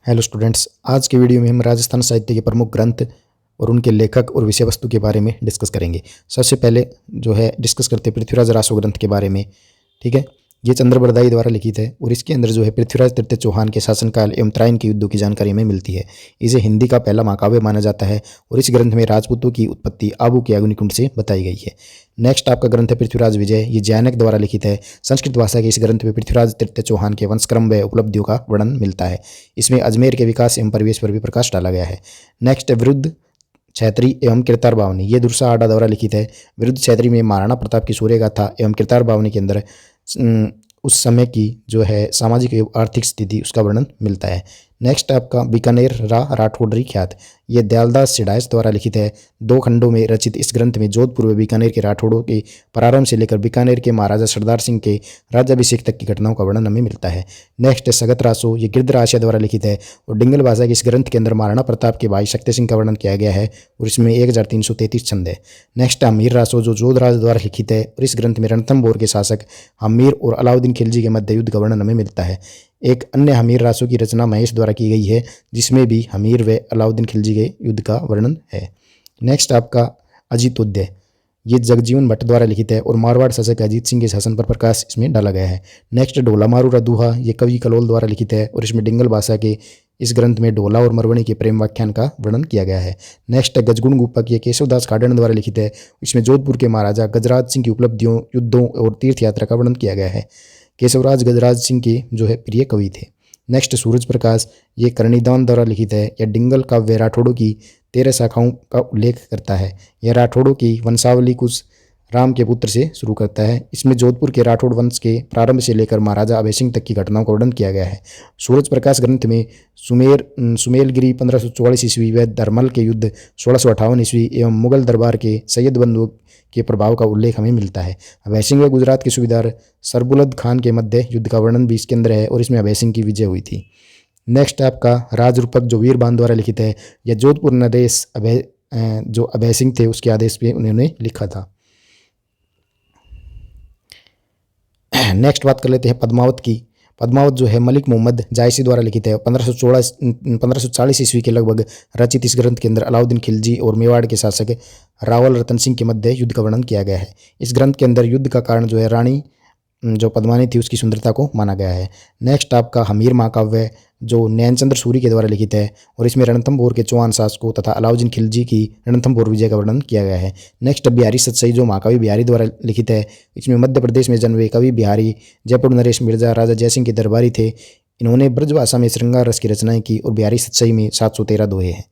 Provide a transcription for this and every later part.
Hello students, आज के video में हम राजस्थान साहित्य के प्रमुख ग्रंथ और उनके लेखक और विषय वस्तु के बारे में डिस्कस करेंगे। सबसे पहले जो है डिस्कस करते हैं पृथ्वीराज रासो ग्रंथ के बारे में। ठीक है, ये चंद्रबरदाई द्वारा लिखित है और इसके अंदर जो है पृथ्वीराज तृतीय चौहान के शासनकाल एवं त्राइन के युद्धों की जानकारी हमें मिलती है। इसे हिंदी का पहला महाकाव्य माना जाता है और इस ग्रंथ में राजपूतों की उत्पत्ति आबू के अग्निकुंड से बताई गई है। नेक्स्ट आपका ग्रंथ है पृथ्वीराज विजय। ये जैनक द्वारा लिखित है। संस्कृत भाषा के इस ग्रंथ में पृथ्वीराज तृतीय चौहान के वंशक्रम व उपलब्धियों का वर्णन मिलता है। इसमें अजमेर के विकास एवं परिवेश पर भी प्रकाश डाला गया है। नेक्स्ट विरुद्ध छैत्री एवं किरतार बावनी। ये दुर्सा आडा द्वारा लिखित है। विरुद्ध छैत्री में महाराणा प्रताप की सूर्य गाथा एवं किरतार बावनी के अंदर उस समय की जो है सामाजिक एवं आर्थिक स्थिति उसका वर्णन मिलता है। नेक्स्ट आपका बीकानेर राठौड़री ख्यात। ये दयालदास सिडाइस द्वारा लिखित है। 2 खंडों में रचित इस ग्रंथ में जोधपुर व बीकानेर के राठौड़ों के प्रारंभ से लेकर बीकानेर के महाराजा सरदार सिंह के राज्याभिषेक तक की घटनाओं का वर्णन हमें मिलता है। नेक्स्ट है सगत रासो। ये गिरधराशिया द्वारा लिखित है और डिंगल भाषा के इस ग्रंथ के अंदर महाराणा प्रताप के भाई शक्ति सिंह का वर्णन किया गया है और इसमें 1333 छंद है। नेक्स्ट हमीर रासो जो जोधराज द्वारा लिखित है और इस ग्रंथ में रणथंभौर के शासक हमीर और अलाउद्दीन खिलजी के मध्य युद्ध का वर्णन हमें मिलता है। एक अन्य हमीर रासो की रचना महेश द्वारा की गई है जिसमें भी हमीर व अलाउद्दीन खिलजी के युद्ध का वर्णन है। नेक्स्ट आपका अजितोद्य। ये जगजीवन भट्ट द्वारा लिखित है और मारवाड़ शासक अजीत सिंह के शासन पर प्रकाश इसमें डाला गया है। नेक्स्ट ढोला मारू रदुहा। ये कवि कलोल द्वारा लिखित है और इसमें डिंगल भाषा के इस ग्रंथ में ढोला और मरवणी के प्रेम व्याख्यान का वर्णन किया गया है। नेक्स्ट गजगुण गुप्पक। ये केशवदास खाडन द्वारा लिखित है। इसमें जोधपुर के महाराजा गजराज सिंह की उपलब्धियों, युद्धों और तीर्थ यात्रा का वर्णन किया गया है। केशवराज गजराज सिंह के जो है प्रिय कवि थे। नेक्स्ट सूरज प्रकाश। ये करणीदान द्वारा लिखित है। यह डिंगल काव्य राठौड़ों की 13 शाखाओं का उल्लेख करता है। यह राठौड़ों की वंशावली कुछ राम के पुत्र से शुरू करता है। इसमें जोधपुर के राठौड़ वंश के प्रारंभ से लेकर महाराजा अभय सिंह तक की घटनाओं का वर्णन किया गया है। सूरज प्रकाश ग्रंथ में सुमेलगिरी 1544 ईस्वी व धर्मल के युद्ध 1658 ईस्वी एवं मुगल दरबार के सैयद बंधुओं के प्रभाव का उल्लेख हमें मिलता है। अभय सिंह व गुजरात के सूबेदार सरबुलद खान के मध्य युद्ध का वर्णन भी इसके अंदर है और इसमें अभय सिंह की विजय हुई थी। नेक्स्ट आपका राजरूपक जो वीरबान द्वारा लिखित है। यह जोधपुर नरेश जो अभय सिंह थे उसके आदेश पे उन्होंने लिखा था। नेक्स्ट बात कर लेते हैं पद्मावत की। पद्मावत जो है मलिक मोहम्मद जायसी द्वारा लिखित है। 1540 ईस्वी के लगभग रचित इस ग्रंथ के अंदर अलाउद्दीन खिलजी और मेवाड़ के शासक रावल रतन सिंह के मध्य युद्ध का वर्णन किया गया है। इस ग्रंथ के अंदर युद्ध का कारण जो है रानी जो पद्मानी थी उसकी सुंदरता को माना गया है। नेक्स्ट आपका हमीर महाकाव्य जो नैनचंद्र सूरी के द्वारा लिखित है और इसमें रणथंभौर के चौहान शासकों तथा अलाउद्दीन खिलजी की रणथंभौर विजय का वर्णन किया गया है। नेक्स्ट बिहारी सतसई जो महाकवि बिहारी द्वारा लिखित है। इसमें मध्य प्रदेश में जन्मे कवि बिहारी जयपुर नरेश मिर्जा राजा जयसिंह के दरबारी थे। इन्होंने ब्रजभाषा में श्रृंगार रस की रचनाएं की और बिहारी सतसई में 713 दोहे हैं।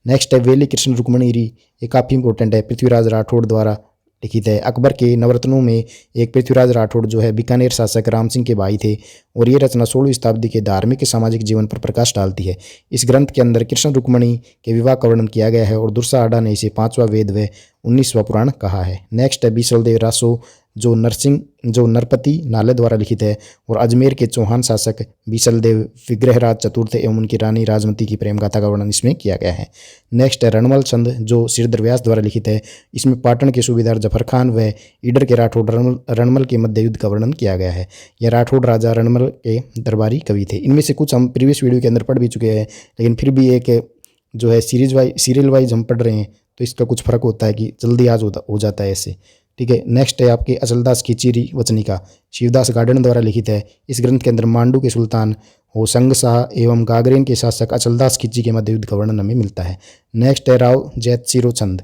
नेक्स्ट है वेली कृष्ण रुक्मणी। ये काफ़ी इंपॉर्टेंट है, पृथ्वीराज राठौड़ द्वारा लिखित है। अकबर के नवरत्नों में एक पृथ्वीराज राठौड़ जो है बीकानेर शासक राम सिंह के भाई थे और ये रचना 16वीं शताब्दी के धार्मिक सामाजिक जीवन पर प्रकाश डालती है। इस ग्रंथ के अंदर कृष्ण रुक्मणी के विवाह का वर्णन किया गया है और दुर्सा आडा ने इसे 5वां वेद व 19वां पुराण कहा है। नेक्स्ट है बीसलदेव रासो जो नरपति नाले द्वारा लिखित है और अजमेर के चौहान शासक बीसलदेव विग्रहराज चतुर्थ एवं उनकी रानी राजमती की प्रेम गाथा का वर्णन इसमें किया गया है। नेक्स्ट है रणमल छंद जो श्रीधर व्यास द्वारा लिखित है। इसमें पाटन के सूबेदार जफर खान व ईडर के राठौड़ रणमल के मध्य युद्ध का वर्णन किया गया है। यह राठौड़ राजा रणमल के दरबारी कवि थे। इनमें से कुछ हम प्रीवियस वीडियो के अंदर पढ़ भी चुके हैं, लेकिन फिर भी एक जो है सीरियल वाइज हम पढ़ रहे हैं तो इसका कुछ फर्क होता है कि जल्दी आज हो जाता है ऐसे। ठीक है, नेक्स्ट है आपके अचलदास की चीरी वचनिका। शिवदास गार्डन द्वारा लिखित है। इस ग्रंथ के अंदर मांडू के सुल्तान होसंग शाह एवं गागरेन के शासक अचलदास खिची के मध्य युद्ध का वर्णन हमें मिलता है। नेक्स्ट है राव जैतसिरो छंद।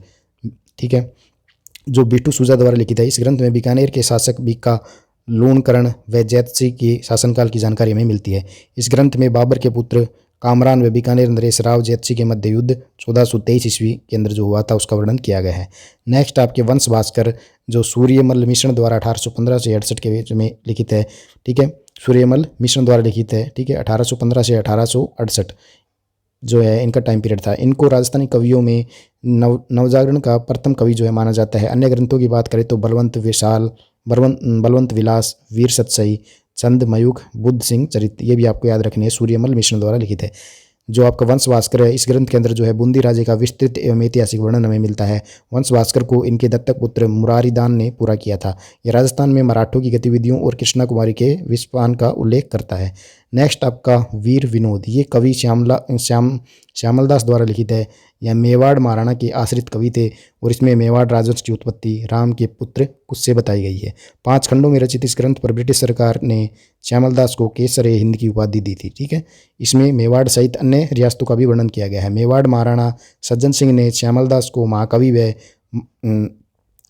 ठीक है, जो बिट्टू सूजा द्वारा लिखित है। इस ग्रंथ में बीकानेर के शासक बीका लूणकरण व जैतसी के शासनकाल की जानकारी हमें मिलती है। इस ग्रंथ में बाबर के पुत्र कामरान व बीकानेर नरेश राव जैतसी के मध्य युद्ध 1423 ईस्वी के अंदर जो हुआ था उसका वर्णन किया गया है। नेक्स्ट आपके वंश भास्कर जो सूर्यमल मिश्रण द्वारा 1815 से 68 के बीच में लिखित है। ठीक है, सूर्यमल मिश्रण द्वारा लिखित है। ठीक है, 1815 से 1868 जो है इनका टाइम पीरियड था। इनको राजस्थानी कवियों में नवजागरण का प्रथम कवि जो है माना जाता है। अन्य ग्रंथों की बात करें तो बलवंत विलास, वीर सतसई, चंद मयूख, बुद्ध सिंह चरित, ये भी आपको याद रखने हैं, सूर्यमल मिश्रण द्वारा लिखित है। जो आपका वंश भास्कर है, इस ग्रंथ के अंदर जो है बूंदी राज्य का विस्तृत एवं ऐतिहासिक वर्णन हमें मिलता है। वंश भास्कर को इनके दत्तक पुत्र मुरारीदान ने पूरा किया था। यह राजस्थान में मराठों की गतिविधियों और कृष्णा कुमारी के विस्फान का उल्लेख करता है। नेक्स्ट आपका वीर विनोद, ये कवि श्यामल दास द्वारा लिखित है। यह मेवाड़ महाराणा के आश्रित कवि थे और इसमें मेवाड़ राजवंश की उत्पत्ति राम के पुत्र कुश से बताई गई है। 5 खंडों में रचित इस ग्रंथ पर ब्रिटिश सरकार ने श्यामल दास को केसर हिंद की उपाधि दी थी। ठीक है, इसमें मेवाड़ सहित अन्य रियासतों का भी वर्णन किया गया है। मेवाड़ महाराणा सज्जन सिंह ने श्यामल दास को महाकवि व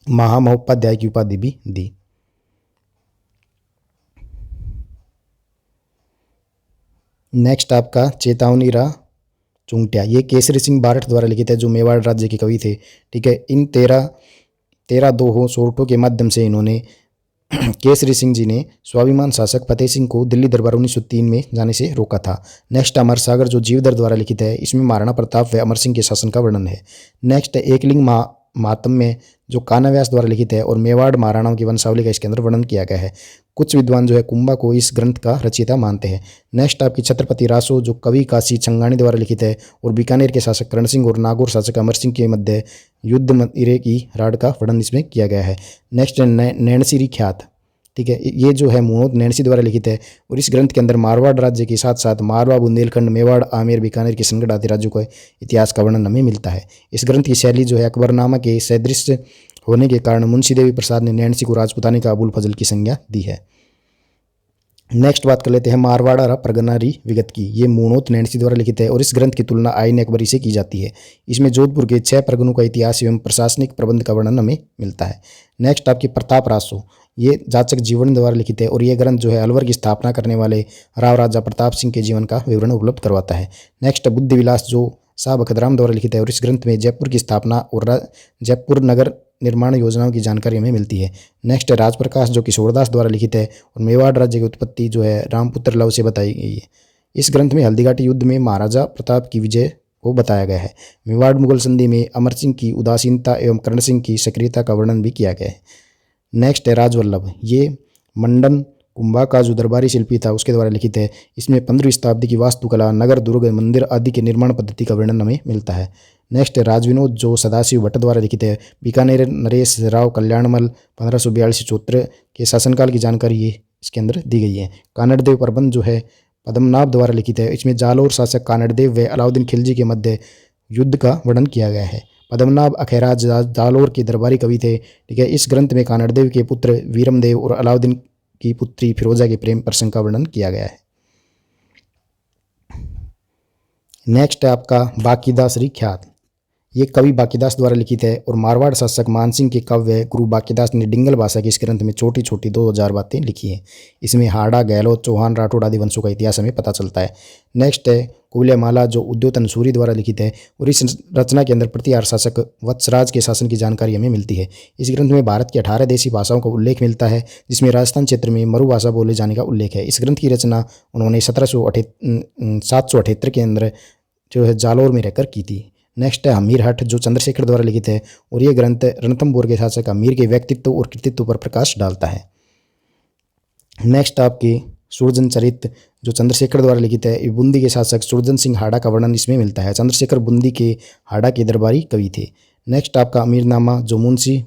महामहोपाध्याय की उपाधि भी दी। नेक्स्ट आपका चेतावनी चुंगटिया, ये केसरी सिंह बारठ द्वारा लिखित है, जो मेवाड़ राज्य के कवि थे। ठीक है, इन 13 दोहों सोरठों के माध्यम से इन्होंने केसरी सिंह जी ने स्वाभिमान शासक फतेह सिंह को दिल्ली दरबार 1903 में जाने से रोका था। नेक्स्ट अमर सागर, जो जीवदर द्वारा लिखित है, इसमें महाराणा प्रताप व अमर सिंह के शासन का वर्णन है। नेक्स्ट एकलिंग महात्म्य, जो कान्हा व्यास द्वारा लिखित है और मेवाड़ महाराणाओं की वंशावली का इसके अंदर वर्णन किया गया है। कुछ विद्वान जो है कुंभा को इस ग्रंथ का रचयिता मानते हैं। नेक्स्ट आपकी छत्रपति रासो, जो कवि काशी छंगानी द्वारा लिखित है और बीकानेर के शासक करण सिंह और नागौर शासक अमर सिंह के मध्य युद्ध इरे की राड का वर्णन इसमें किया गया है। नेक्स्ट नैणसीरी ख्यात, ठीक है, ये जो है मुनोद नैणसी द्वारा लिखित है और इस ग्रंथ के अंदर मारवाड़ राज्य के साथ साथ मारवा, बुंदेलखंड, मेवाड़, आमेर, बीकानेर, किशनगढ़ आदि राज्यों का इतिहास का वर्णन हमें मिलता है। इस ग्रंथ की शैली जो है अकबरनामा के सदृश होने के कारण मुंशी देवी प्रसाद ने नैणसी को राजपुतानी का अबुल फजल की संज्ञा दी है। नेक्स्ट बात कर लेते हैं मारवाड़ा प्रगनारी विगत की। ये मुनोत नैणसी द्वारा लिखित है और इस ग्रंथ की तुलना आईन अकबरी से की जाती है। इसमें जोधपुर के 6 परगनों का इतिहास एवं प्रशासनिक प्रबंध का वर्णन हमें मिलता है। नेक्स्ट आपकी प्रताप रासो, ये जाचक जीवन द्वारा लिखित है और ये ग्रंथ जो है अलवर की स्थापना करने वाले राव राजा प्रताप सिंह के जीवन का विवरण उपलब्ध करवाता है। नेक्स्ट बुद्धि विलास, जो शाह बखदराम द्वारा लिखित है और इस ग्रंथ में जयपुर की स्थापना और जयपुर नगर निर्माण योजनाओं की जानकारी हमें मिलती है। नेक्स्ट राजप्रकाश, जो किशोरदास द्वारा लिखित है और मेवाड़ राज्य की उत्पत्ति जो है रामपुत्र लव से बताई गई है। इस ग्रंथ में हल्दीघाटी युद्ध में महाराजा प्रताप की विजय को बताया गया है। मेवाड़ मुगल संधि में अमर सिंह की उदासीनता एवं कर्ण सिंह की सक्रियता का वर्णन भी किया गया है। नेक्स्ट है राजवल्लभ, ये मंडन कुंभा का जो दरबारी शिल्पी था उसके द्वारा लिखित है। इसमें 15वीं शताब्दी की वास्तुकला, नगर, दुर्ग, मंदिर आदि के निर्माण पद्धति का वर्णन हमें मिलता है। नेक्स्ट है राजविनोद, जो सदाशिव भट्ट द्वारा लिखित है। बीकानेर नरेश राव कल्याणमल 1542-74 के शासनकाल की जानकारी ये इसके अंदर दी गई है। कानड़देव प्रबंध जो है पद्मनाभ द्वारा लिखित है। इसमें जालोर शासक कानड़देव व अलाउद्दीन खिलजी के मध्य युद्ध का वर्णन किया गया है। पद्मनाभ अखैराज जालोर के दरबारी कवि थे। ठीक है, इस ग्रंथ में कानड़देव के पुत्र वीरमदेव और अलाउद्दीन की पुत्री फिरोजा के प्रेम प्रसंग का वर्णन किया गया है। नेक्स्ट है आपका बाकीदास ख्यात, ये कवि बाकीदास द्वारा लिखित है और मारवाड़ शासक मानसिंह के काव्य गुरु बाकीदास ने डिंगल भाषा के इस ग्रंथ में छोटी छोटी 2000 बातें लिखी हैं। इसमें हाड़ा, गहलोत, चौहान, राठौड़ आदि वंशों का इतिहास हमें पता चलता है। नेक्स्ट है कुल्यमाला, जो उद्योतन सूरी द्वारा लिखित है और इस रचना के अंदर प्रतिहार शासक वत्सराज के शासन की जानकारी हमें मिलती है। इस ग्रंथ में भारत की 18 देशी भाषाओं का उल्लेख मिलता है, जिसमें राजस्थान क्षेत्र में मरु भाषा बोले जाने का उल्लेख है। इस ग्रंथ की रचना उन्होंने 778 के अंदर जो है जालोर में रहकर की थी। नेक्स्ट है हमीर हट, जो चंद्रशेखर द्वारा लिखित है और ये ग्रंथ रणथंभौर के शासक हमीर के व्यक्तित्व और कृतित्व पर प्रकाश डालता है। नेक्स्ट आपकी सुरजन चरित, जो चंद्रशेखर द्वारा लिखित है। बूंदी के शासक सुरजन सिंह हाड़ा का वर्णन इसमें मिलता है। चंद्रशेखर बूंदी के हाड़ा के दरबारी कवि थे। नेक्स्ट आपका अमीरनामा, जो मुंशी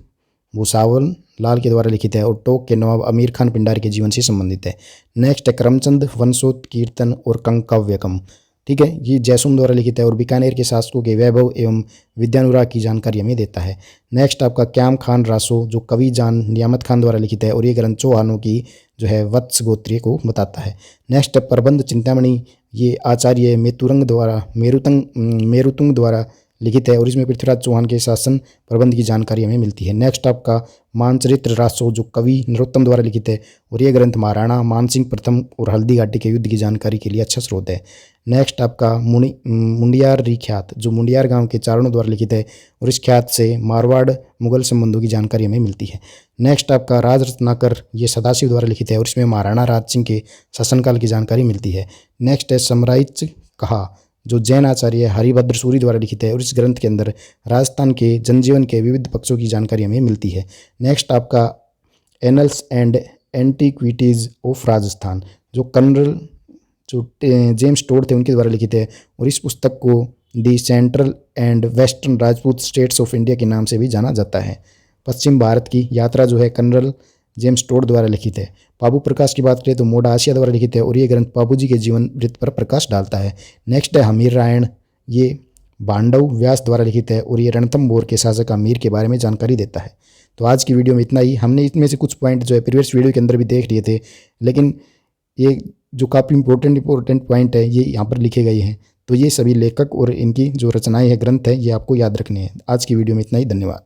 भूसावल लाल के द्वारा लिखित है और टोक के नवाब अमीर खान पिंडारी के जीवन से संबंधित है। नेक्स्ट है करमचंद वंशोत कीर्तन और कंकाव्यकम, ठीक है, ये जैसुम द्वारा लिखित है और बीकानेर के शासकों के वैभव एवं विद्यानुराग की जानकारी हमें देता है। नेक्स्ट आपका क्याम खान रासो, जो कवि जान नियामत खान द्वारा लिखित है और ये ग्रंथ चौहानों की जो है वत्स गोत्रीय को बताता है। नेक्स्ट प्रबंध चिंतामणि, ये आचार्य मेरुतुंग द्वारा लिखित है और इसमें पृथ्वीराज चौहान के शासन प्रबंध की जानकारी हमें मिलती है। नेक्स्ट आपका मानचरित्र रासो, जो कवि नरोत्तम द्वारा लिखित है और ये ग्रंथ महाराणा मानसिंह प्रथम और हल्दी घाटी के युद्ध की जानकारी के लिए अच्छा स्रोत है। नेक्स्ट आपका मुंडियार ख्यात, जो मुंडियार गांव के चारणों द्वारा लिखित है और इस ख्यात से मारवाड़ मुगल संबंधों की जानकारी हमें मिलती है। नेक्स्ट आपका राज रत्नाकर, ये सदाशिव द्वारा लिखित है और इसमें महाराणा राज सिंह के शासनकाल की जानकारी मिलती है। नेक्स्ट है समराइच कहा, जो जैन आचार्य हरिभद्र सूरी द्वारा लिखित है और इस ग्रंथ के अंदर राजस्थान के जनजीवन के विविध पक्षों की जानकारी हमें मिलती है। नेक्स्ट आपका annuls and antiquities of Rajasthan, जो कर्नल जेम्स टोड थे उनके द्वारा लिखित है और इस पुस्तक को the central and western Rajput states of India के नाम से भी जाना जाता है। पश्चिम भारत की यात्रा जो है कर्नल जेम्स टोड द्वारा लिखित है। बाबू प्रकाश की बात करें तो मोडा आसिया द्वारा लिखित है और ये ग्रंथ बाबूजी के जीवन वृत्त पर प्रकाश डालता है। नेक्स्ट है हमीर रायण, ये बांडव व्यास द्वारा लिखित है और ये रणथंभौर के शासक हमीर के बारे में जानकारी देता है। तो आज की वीडियो में इतना ही। हमने इसमें से कुछ पॉइंट जो है प्रीवियस वीडियो के अंदर भी देख लिए थे, लेकिन ये जो काफ़ी इंपॉर्टेंट पॉइंट है ये यहाँ पर लिखे गए हैं। तो ये सभी लेखक और इनकी जो रचनाएं हैं, ग्रंथ है, ये आपको याद रखने हैं। आज की वीडियो में इतना ही। धन्यवाद।